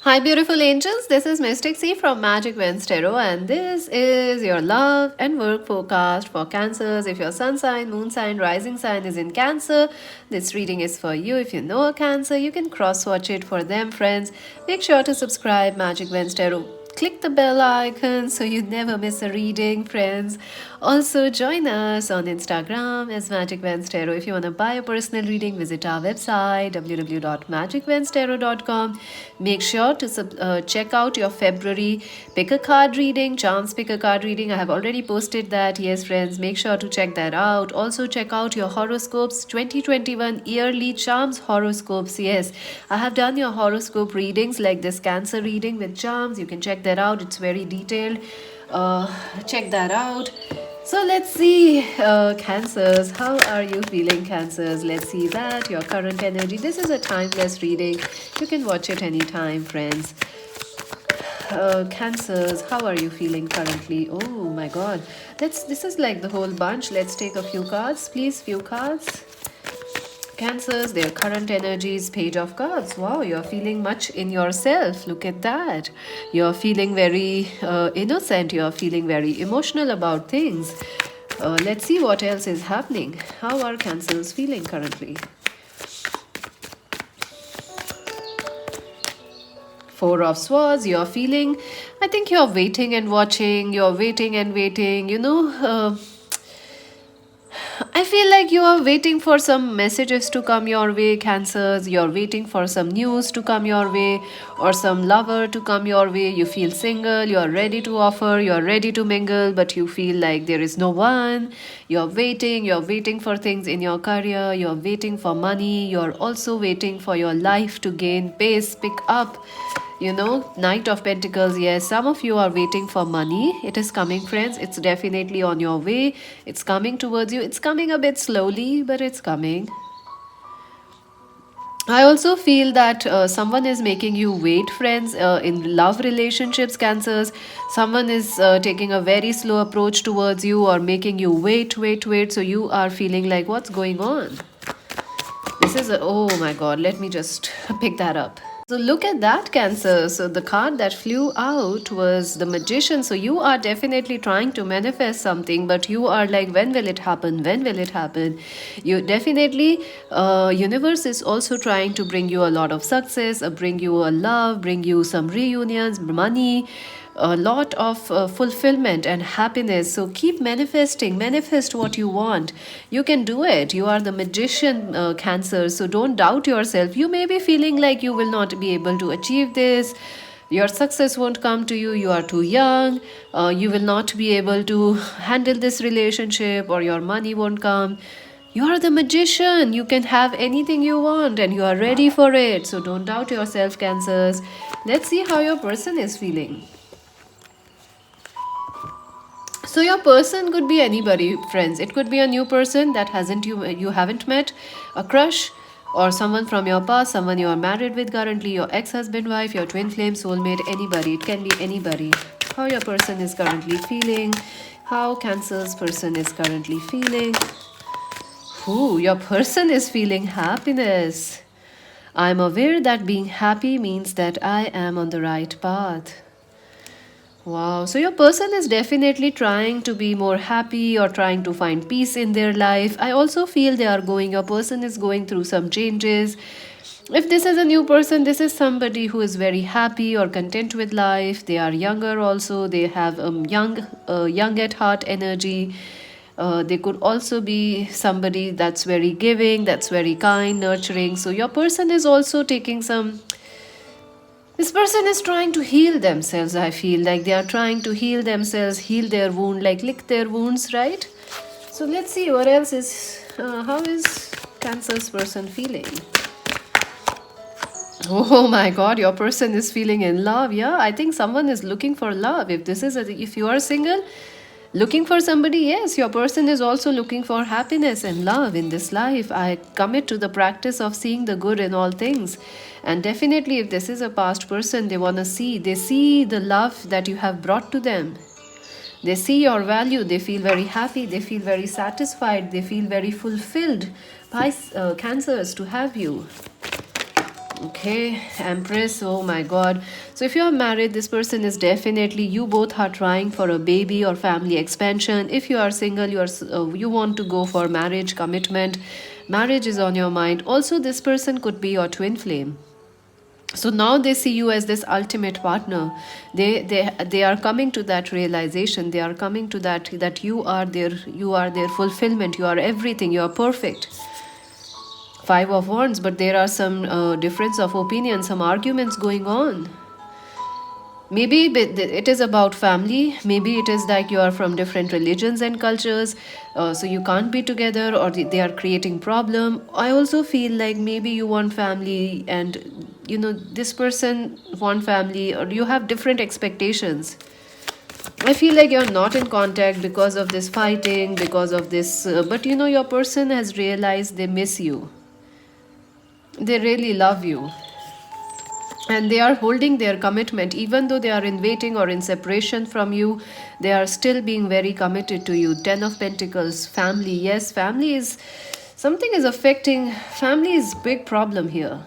Hi, beautiful angels. This is Mystic C from Magic Vents Tarot, and this is your love and work forecast for Cancers. If your sun sign, moon sign, rising sign is in Cancer, this reading is for you. If you know a Cancer, you can cross watch it for them, friends. Make sure to subscribe Magic Vents Tarot. Click the bell icon so you never miss a reading, friends. Also, join us on Instagram as Magic Vents Tarot. If you want to buy a personal reading, visit our website www.magicventstarot.com. Make sure to check out your February pick a card reading, charms pick a card reading. I have already posted that. Yes, friends, make sure to check that out. Also, check out your horoscopes 2021 yearly charms horoscopes. Yes, I have done your horoscope readings like this Cancer reading with charms. You can check that out. It's very detailed. Check that out. So let's see, Cancers. How are you feeling, Cancers? Let's see that your current energy. This is a timeless reading. You can watch it anytime, friends. Cancers, how are you feeling currently? Oh my God, this is like the whole bunch. Let's take a few cards, please. Few cards. Cancers, their current energies, page of cards. Wow, you're feeling much in yourself. Look at that. You're feeling very innocent. You're feeling very emotional about things. Let's see what else is happening. How are Cancers feeling currently? Four of Swords, you're feeling, I think you're waiting and watching. You're waiting and waiting. I feel like you are waiting for some messages to come your way, Cancers. You're waiting for some news to come your way or some lover to come your way. You feel single, you're ready to offer, you're ready to mingle, but you feel like there is no one. You're waiting for things in your career, you're waiting for money, you're also waiting for your life to gain pace, pick up. Knight of Pentacles. Yes, some of you are waiting for money. It is coming, friends. It's definitely on your way. It's coming towards you. It's coming a bit slowly, but it's coming. I also feel that someone is making you wait, friends, in love relationships, Cancers. Someone is taking a very slow approach towards you or making you wait, wait, wait. So you are feeling like, what's going on? Oh my God, let me just pick that up. So look at that, Cancer. So the card that flew out was the Magician. So you are definitely trying to manifest something, but you are like, when will it happen? When will it happen? You definitely, universe is also trying to bring you a lot of success, bring you a love, bring you some reunions, money, a lot of fulfillment and happiness. So keep manifesting, manifest what you want. You can do it. You are the Magician, Cancer. So don't doubt yourself. You may be feeling like you will not be able to achieve this. Your success won't come to you. You are too young. You will not be able to handle this relationship, or your money won't come. You are the Magician. You can have anything you want and you are ready for it. So don't doubt yourself, Cancers. Let's see how your person is feeling. So your person could be anybody, friends. It could be a new person that you haven't met, a crush, or someone from your past, someone you are married with currently, your ex-husband, wife, your twin flame, soulmate, anybody. It can be anybody. How your person is currently feeling. How Cancer's person is currently feeling. Ooh, your person is feeling happiness. I'm aware that being happy means that I am on the right path. Wow, so your person is definitely trying to be more happy or trying to find peace in their life. I also feel your person is going through some changes. If this is a new person, this is somebody who is very happy or content with life. They are younger also. They have young at heart energy. They could also be somebody that's very giving, that's very kind, nurturing. So your person is also taking some. This person is trying to heal themselves. I feel like they are trying to heal themselves, heal their wound, like lick their wounds, right? So let's see what else is. How is Cancer's person feeling? Oh my God, your person is feeling in love. Yeah, I think someone is looking for love. If you are single, looking for somebody, yes, your person is also looking for happiness and love in this life. I commit to the practice of seeing the good in all things. And definitely, if this is a past person, they see the love that you have brought to them. They see your value, they feel very happy, they feel very satisfied, they feel very fulfilled by Cancers to have you. Okay, Empress, oh my god. So if you are married, this person is definitely, you both are trying for a baby or family expansion. If you are single, you want to go for marriage commitment. Marriage is on your mind. Also, this person could be your twin flame. So now they see you as this ultimate partner. They are coming to that realization. They are coming to that you are their fulfillment. You are everything. You are perfect. Five of Wands, but there are some difference of opinion, some arguments going on. Maybe it is about family. Maybe it is like you are from different religions and cultures, so you can't be together, or they are creating problem. I also feel like maybe you want family, and this person want family, or you have different expectations. I feel like you're not in contact because of this fighting, because of this, but your person has realized they miss you. They really love you, and they are holding their commitment. Even though they are in waiting or in separation from you, they are still being very committed to you. 10 of Pentacles, family. Yes, family is something is affecting. Family is big problem here.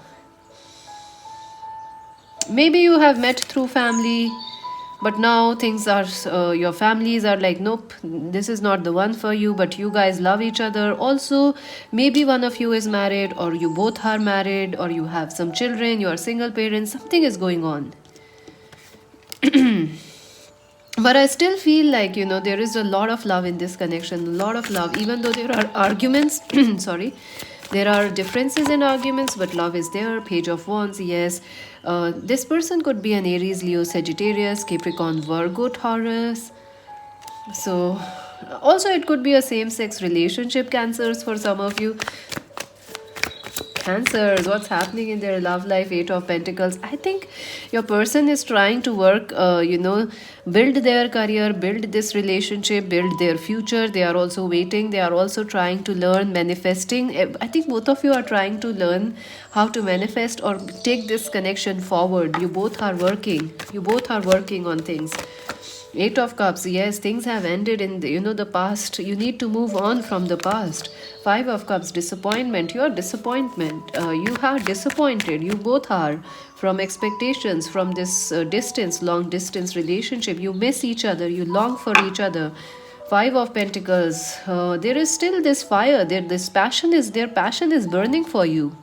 Maybe you have met through family, but now things are, your families are like, nope, this is not the one for you, but you guys love each other. Also, maybe one of you is married, or you both are married, or you have some children, you are single parents, something is going on. But I still feel like, there is a lot of love in this connection, a lot of love, even though there are arguments. Sorry, there are differences in arguments, but love is there. Page of Wands, yes. This person could be an Aries, Leo, Sagittarius, Capricorn, Virgo, Taurus. So also it could be a same-sex relationship, Cancers, for some of you. Cancers, what's happening in their love life? 8 of Pentacles. I think your person is trying to work, build their career, build this relationship, build their future. They are also waiting. They are also trying to learn manifesting. I think both of you are trying to learn how to manifest or take this connection forward. You both are working. You both are working on things. 8 of Cups, yes, things have ended in the past. You need to move on from the past. 5 of Cups, disappointment. Your disappointment. You are disappointed. You both are, from expectations, from this distance, long distance relationship. You miss each other. You long for each other. 5 of Pentacles. There is still this fire. This passion is there. Passion is burning for you.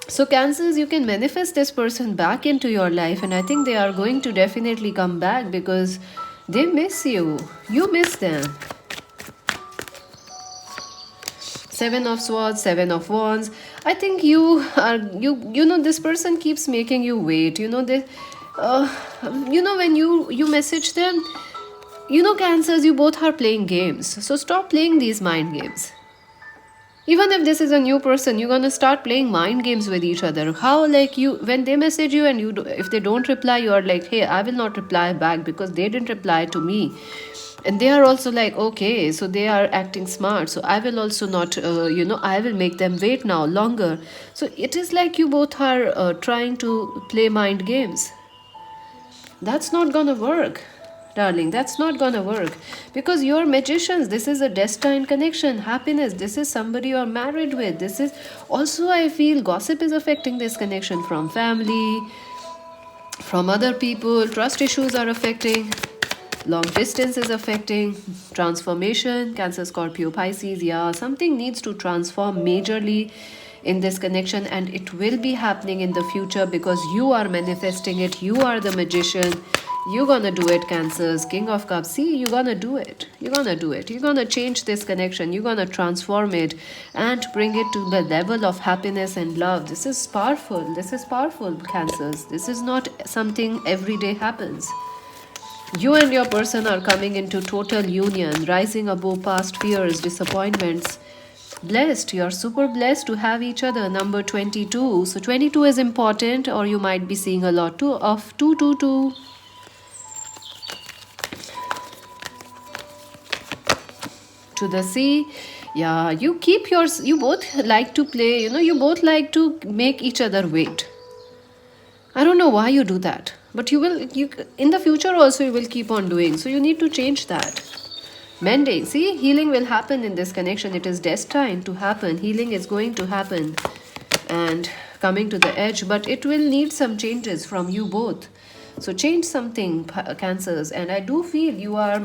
So Cancers, you can manifest this person back into your life, and I think they are going to definitely come back because they miss you. You miss them. 7 of Swords, 7 of Wands. I think this person keeps making you wait. When you message them, Cancers, you both are playing games. So stop playing these mind games. Even if this is a new person, you're gonna start playing mind games with each other. How, like, when they message you and if they don't reply, you are like, hey, I will not reply back because they didn't reply to me. And they are also like, okay, so they are acting smart, so I will also not, I will make them wait now longer. So it is like you both are trying to play mind games. That's not gonna work, darling. That's not gonna work because you're magicians. This is a destined connection, happiness. This is somebody you're married with. This is also, I feel, gossip is affecting this connection from family, from other people. Trust issues are affecting. Long distance is affecting. Transformation, Cancer, Scorpio, Pisces. Yeah, something needs to transform majorly in this connection, and it will be happening in the future because you are manifesting it. You are the magician. You're gonna do it, Cancers. King of Cups. See, you're gonna do it. You're gonna do it. You're gonna change this connection. You're gonna transform it and bring it to the level of happiness and love. This is powerful. This is powerful, Cancers. This is not something every day happens. You and your person are coming into total union, rising above past fears, disappointments. Blessed, you're super blessed to have each other. Number 22. So 22 is important, or you might be seeing a lot too of 222. To the sea. Yeah, you both like to play, you both like to make each other wait. I don't know why you do that, but you in the future also you will keep on doing. So you need to change that. Mending. See, healing will happen in this connection. It is destined to happen. Healing is going to happen. And coming to the edge, but it will need some changes from you both. So change something, Cancers, and I do feel you are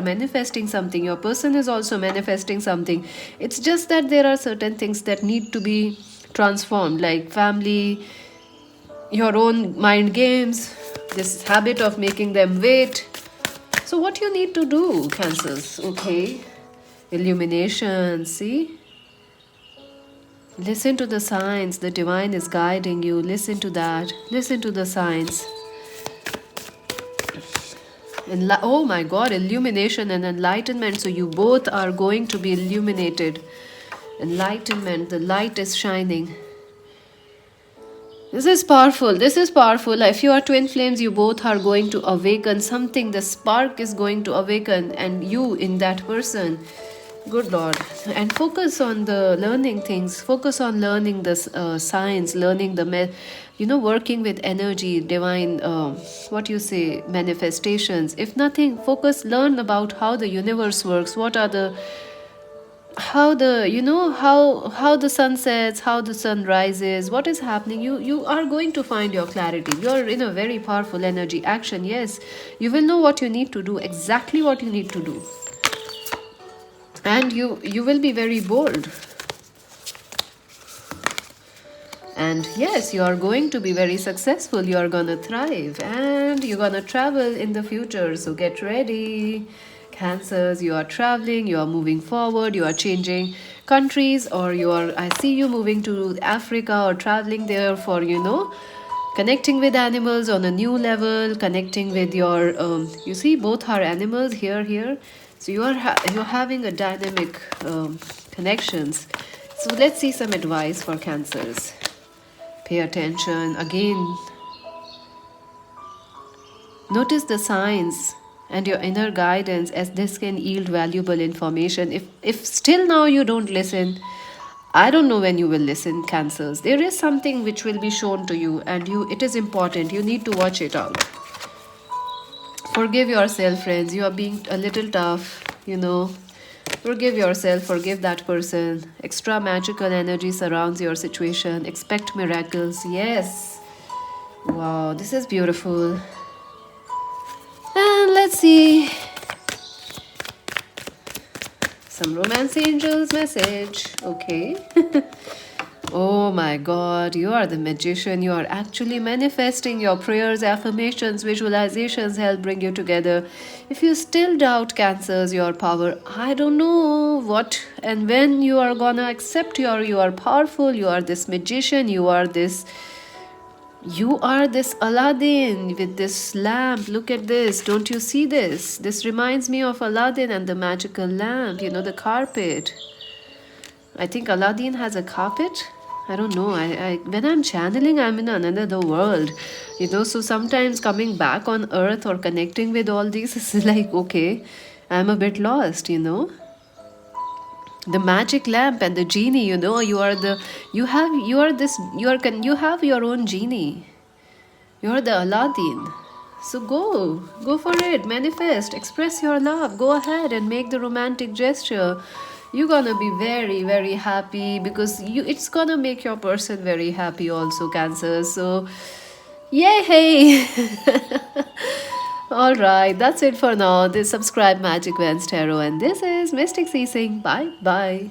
manifesting something. Your person is also manifesting something. It's just that there are certain things that need to be transformed, like family, your own mind games, this habit of making them wait. So what you need to do, Cancers? Okay, illumination. See, listen to the signs. The divine is guiding you. Listen to that. Listen to the signs. Oh my god, illumination and enlightenment. So you both are going to be illuminated. Enlightenment, the light is shining. This is powerful. This is powerful. If you are twin flames, you both are going to awaken something. The spark is going to awaken, and you in that person. Good Lord. And focus on the learning things. Focus on learning the science, learning the, working with energy, divine, what you say, manifestations. If nothing, learn about how the universe works. What are the, how the, how the sun sets, how the sun rises, what is happening. You are going to find your clarity. You're in a very powerful energy. Action, yes. You will know what you need to do, exactly what you need to do. And you will be very bold. And yes, you are going to be very successful. You are gonna thrive, and you're gonna travel in the future. So get ready, Cancers. You are traveling, you are moving forward, you are changing countries, or I see you moving to Africa or traveling there for, connecting with animals on a new level, connecting with your, you see, both are animals here. So you're having a dynamic connections. So let's see some advice for Cancers. Pay attention again. Notice the signs and your inner guidance, as this can yield valuable information. If still now you don't listen, I don't know when you will listen, Cancers. There is something which will be shown to you, and it is important. You need to watch it out. Forgive yourself, friends. You are being a little tough, Forgive yourself, forgive that person. Extra magical energy surrounds your situation. Expect miracles. Yes. Wow, this is beautiful. And let's see some romance angels message. Okay. Oh my god, you are the magician. You are actually manifesting. Your prayers, affirmations, visualizations help bring you together. If you still doubt, Cancers, your power, I don't know what and when you are gonna accept you are powerful. You are this magician. You are this Aladdin with this lamp. Look at this. Don't you see this? This reminds me of Aladdin and the magical lamp, the carpet. I think Aladdin has a carpet. I don't know. I when I'm channeling, I'm in another world. So sometimes coming back on earth or connecting with all these is like, okay, I'm a bit lost, The magic lamp and the genie, you have your own genie. You're the Aladdin. So go for it, manifest, express your love, go ahead and make the romantic gesture. You're gonna be very, very happy, because it's gonna make your person very happy also, Cancer. So yay, hey. All right, that's it for now. This subscribe Magic Vans Tarot, and this is Mystic Ceasing. Bye bye.